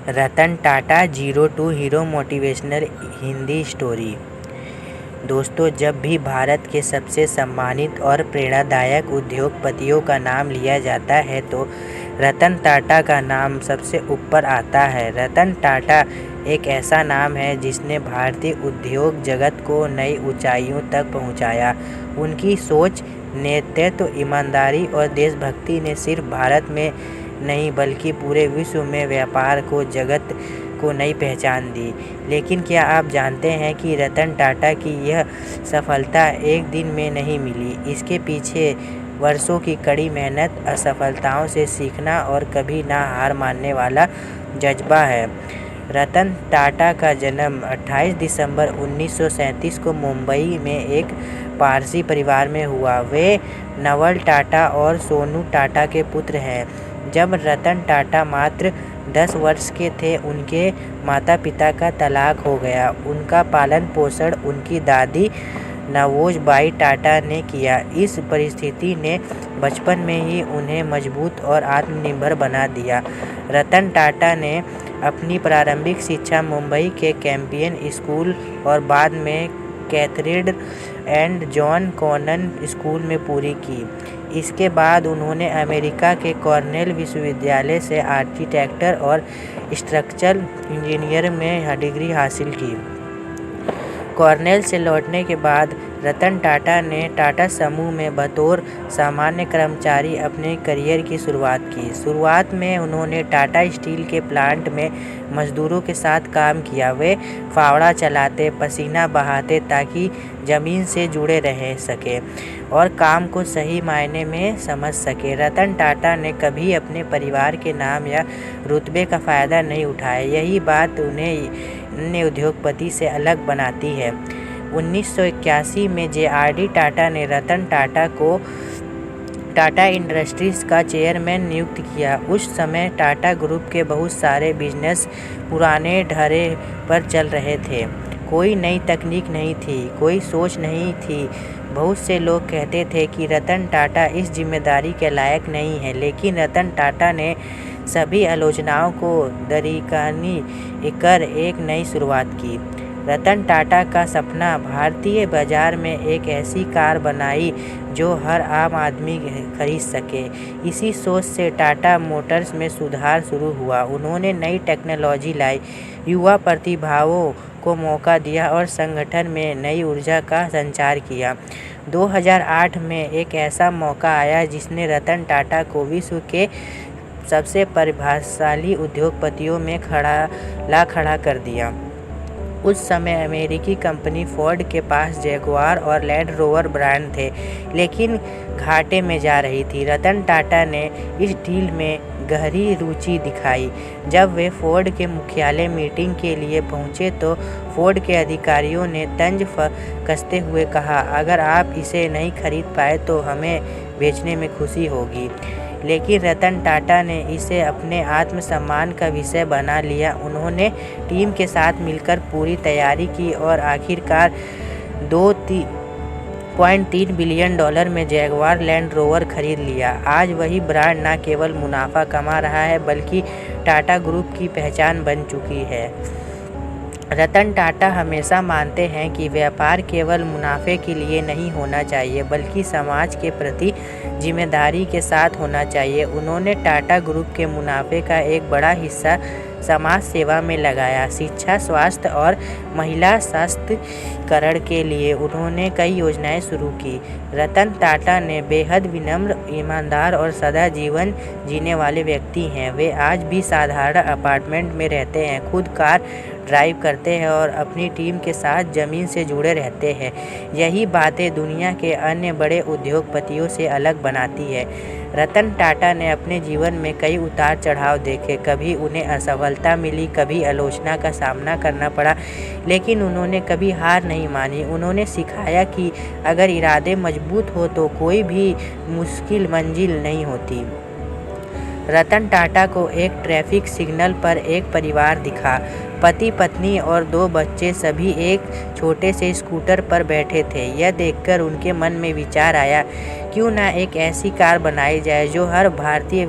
Ratan Tata zero to hero motivational Hindi story. दोस्तों, जब भी भारत के सबसे सम्मानित और प्रेरणादायक उद्योगपतियों का नाम लिया जाता है तो रतन टाटा का नाम सबसे ऊपर आता है। रतन टाटा एक ऐसा नाम है जिसने भारतीय उद्योग जगत को नई ऊंचाइयों तक पहुंचाया। उनकी सोच, नेतृत्व, ईमानदारी और देशभक्ति ने सिर्फ भारत में नहीं बल्कि पूरे विश्व में व्यापार को जगत को नई पहचान दी। लेकिन क्या आप जानते हैं कि रतन टाटा की यह सफलता एक दिन में नहीं मिली। इसके पीछे वर्षों की कड़ी मेहनत, असफलताओं से सीखना और कभी ना हार मानने वाला जज्बा है। रतन टाटा का जन्म 28 दिसंबर 1937 को मुंबई में एक पारसी परिवार में हुआ। वे नवल टाटा और सोनू टाटा के पुत्र हैं। जब रतन टाटा मात्र 10 वर्ष के थे, उनके माता पिता का तलाक हो गया। उनका पालन पोषण उनकी दादी नवोजबाई टाटा ने किया। इस परिस्थिति ने बचपन में ही उन्हें मजबूत और आत्मनिर्भर बना दिया। रतन टाटा ने अपनी प्रारंभिक शिक्षा मुंबई के कैंपियन स्कूल और बाद में Cathedral and John Connon School में पूरी की। इसके बाद उन्होंने अमेरिका के कॉर्नेल विश्वविद्यालय से आर्किटेक्चर और स्ट्रक्चरल इंजीनियर में डिग्री हासिल की। कॉर्नेल से लौटने के बाद रतन टाटा ने टाटा समूह में बतौर सामान्य कर्मचारी अपने करियर की शुरुआत की। शुरुआत में उन्होंने टाटा स्टील के प्लांट में मजदूरों के साथ काम किया। वे फावड़ा चलाते, पसीना बहाते ताकि ज़मीन से जुड़े रह सके और काम को सही मायने में समझ सके। रतन टाटा ने कभी अपने परिवार के नाम या रुतबे का फ़ायदा नहीं उठाया। यही बात उन्हें अन्य उद्योगपति से अलग बनाती है। 1981 में जे.आर.डी. टाटा ने रतन टाटा को टाटा इंडस्ट्रीज का चेयरमैन नियुक्त किया। उस समय टाटा ग्रुप के बहुत सारे बिजनेस पुराने ढर्रे पर चल रहे थे। कोई नई तकनीक नहीं थी, कोई सोच नहीं थी। बहुत से लोग कहते थे कि रतन टाटा इस जिम्मेदारी के लायक नहीं है, लेकिन रतन टाटा ने सभी आलोचनाओं को दरकिनार कर एक नई शुरुआत की। रतन टाटा का सपना भारतीय बाजार में एक ऐसी कार बनाई जो हर आम आदमी खरीद सके। इसी सोच से टाटा मोटर्स में सुधार शुरू हुआ। उन्होंने नई टेक्नोलॉजी लाई, युवा प्रतिभाओं को मौका दिया और संगठन में नई ऊर्जा का संचार किया। 2008 में एक ऐसा मौका आया जिसने रतन टाटा को विश्व के सबसे प्रतिभाशाली उद्योगपतियों में खड़ा कर दिया। उस समय अमेरिकी कंपनी फोर्ड के पास जैगुआर और लैंड रोवर ब्रांड थे, लेकिन घाटे में जा रही थी। रतन टाटा ने इस डील में गहरी रुचि दिखाई। जब वे फोर्ड के मुख्यालय मीटिंग के लिए पहुंचे तो फोर्ड के अधिकारियों ने तंज कसते हुए कहा, अगर आप इसे नहीं खरीद पाए तो हमें बेचने में खुशी होगी। लेकिन रतन टाटा ने इसे अपने आत्मसम्मान का विषय बना लिया। उन्होंने टीम के साथ मिलकर पूरी तैयारी की और आखिरकार $2.3 बिलियन में जैगुआर लैंड रोवर खरीद लिया। आज वही ब्रांड न केवल मुनाफा कमा रहा है बल्कि टाटा ग्रुप की पहचान बन चुकी है। रतन टाटा हमेशा मानते हैं कि व्यापार केवल मुनाफे के लिए नहीं होना चाहिए बल्कि समाज के प्रति जिम्मेदारी के साथ होना चाहिए। उन्होंने टाटा ग्रुप के मुनाफे का एक बड़ा हिस्सा समाज सेवा में लगाया। शिक्षा, स्वास्थ्य और महिला सशक्तिकरण के लिए उन्होंने कई योजनाएं शुरू की। रतन टाटा ने बेहद विनम्र, ईमानदार और सादा जीवन जीने वाले व्यक्ति हैं। वे आज भी साधारण अपार्टमेंट में रहते हैं, खुद कार ड्राइव करते हैं और अपनी टीम के साथ ज़मीन से जुड़े रहते हैं। यही बातें दुनिया के अन्य बड़े उद्योगपतियों से अलग बनाती है। रतन टाटा ने अपने जीवन में कई उतार चढ़ाव देखे। कभी उन्हें असफलता मिली, कभी आलोचना का सामना करना पड़ा, लेकिन उन्होंने कभी हार नहीं मानी। उन्होंने सिखाया कि अगर इरादे मजबूत हो तो कोई भी मुश्किल मंजिल नहीं होती। रतन टाटा को एक ट्रैफिक सिग्नल पर एक परिवार दिखा। पति पत्नी और 2 बच्चे सभी एक छोटे से स्कूटर पर बैठे थे। यह देखकर उनके मन में विचार आया, क्यों ना एक ऐसी कार बनाई जाए जो हर भारतीय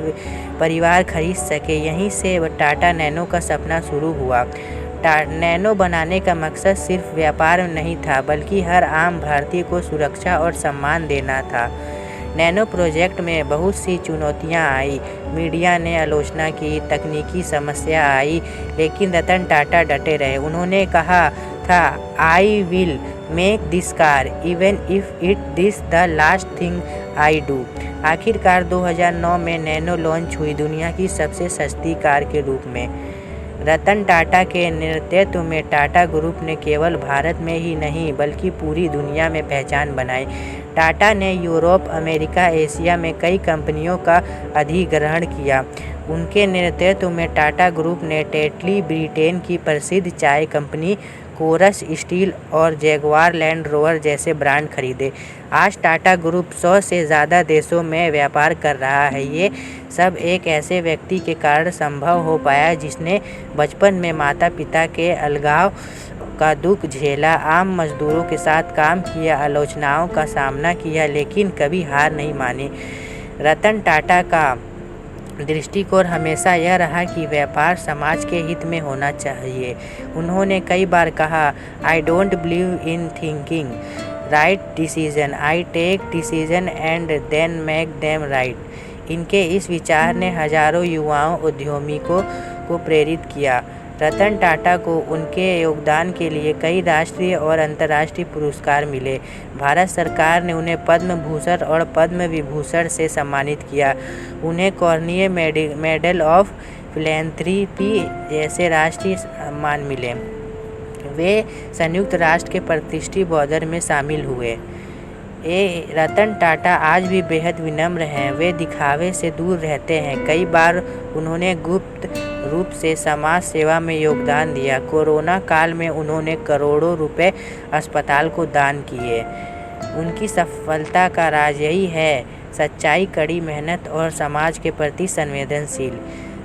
परिवार खरीद सके। यहीं से टाटा नैनो का सपना शुरू हुआ। नैनो बनाने का मकसद सिर्फ व्यापार नहीं था, बल्कि हर आम भारतीय को सुरक्षा और सम्मान देना था। नैनो प्रोजेक्ट में बहुत सी चुनौतियां आई। मीडिया ने आलोचना की, तकनीकी समस्या आई, लेकिन रतन टाटा डटे रहे। उन्होंने कहा था, I will make this car even if it this the last thing I do. आखिरकार 2009 में नैनो लॉन्च हुई, दुनिया की सबसे सस्ती कार के रूप में। रतन टाटा के नेतृत्व में टाटा ग्रुप ने केवल भारत में ही नहीं बल्कि पूरी दुनिया में पहचान बनाई। टाटा ने यूरोप, अमेरिका, एशिया में कई कंपनियों का अधिग्रहण किया। उनके नेतृत्व में टाटा ग्रुप ने टेटली, ब्रिटेन की प्रसिद्ध चाय कंपनी, कोरस स्टील और जैगुआर लैंड रोवर जैसे ब्रांड खरीदे। आज टाटा ग्रुप 100 से ज़्यादा देशों में व्यापार कर रहा है। ये सब एक ऐसे व्यक्ति के कारण संभव हो पाया जिसने बचपन में माता पिता के अलगाव का दुख झेला, आम मजदूरों के साथ काम किया, आलोचनाओं का सामना किया, लेकिन कभी हार नहीं मानी। रतन टाटा का दृष्टिकोण हमेशा यह रहा कि व्यापार समाज के हित में होना चाहिए। उन्होंने कई बार कहा, I don't believe in thinking right decision, I take decision and then make them right. इनके इस विचार ने हजारों युवाओं उद्यमियों को प्रेरित किया। रतन टाटा को उनके योगदान के लिए कई राष्ट्रीय और अंतर्राष्ट्रीय पुरस्कार मिले। भारत सरकार ने उन्हें पद्म भूषण और पद्म विभूषण से सम्मानित किया। उन्हें कॉर्नियर मेडल ऑफ फिलैंथ्रोपी जैसे राष्ट्रीय सम्मान मिले। वे संयुक्त राष्ट्र के प्रतिष्ठित बॉर्डर में शामिल हुए। रतन टाटा आज भी बेहद विनम्र हैं। वे दिखावे से दूर रहते हैं। कई बार उन्होंने गुप्त रूप से समाज सेवा में योगदान दिया। कोरोना काल में उन्होंने करोड़ों रुपए अस्पताल को दान किए। उनकी सफलता का राज यही है, सच्चाई, कड़ी मेहनत और समाज के प्रति संवेदनशील।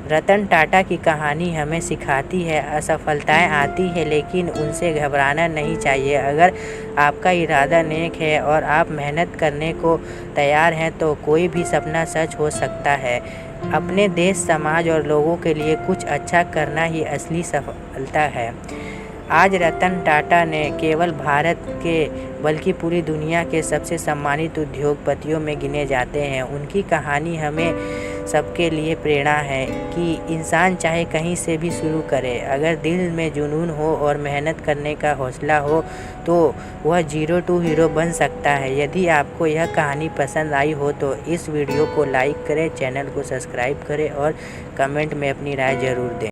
रतन टाटा की कहानी हमें सिखाती है, असफलताएं आती हैं लेकिन उनसे घबराना नहीं चाहिए। अगर आपका इरादा नेक है और आप मेहनत करने को तैयार हैं तो कोई भी सपना सच हो सकता है। अपने देश, समाज और लोगों के लिए कुछ अच्छा करना ही असली सफलता है। आज रतन टाटा ने केवल भारत के बल्कि पूरी दुनिया के सबसे सम्मानित उद्योगपतियों में गिने जाते हैं। उनकी कहानी हमें सबके लिए प्रेरणा है कि इंसान चाहे कहीं से भी शुरू करे, अगर दिल में जुनून हो और मेहनत करने का हौसला हो तो वह 0 to हीरो बन सकता है। यदि आपको यह कहानी पसंद आई हो तो इस वीडियो को लाइक करें, चैनल को सब्सक्राइब करें और कमेंट में अपनी राय ज़रूर दें।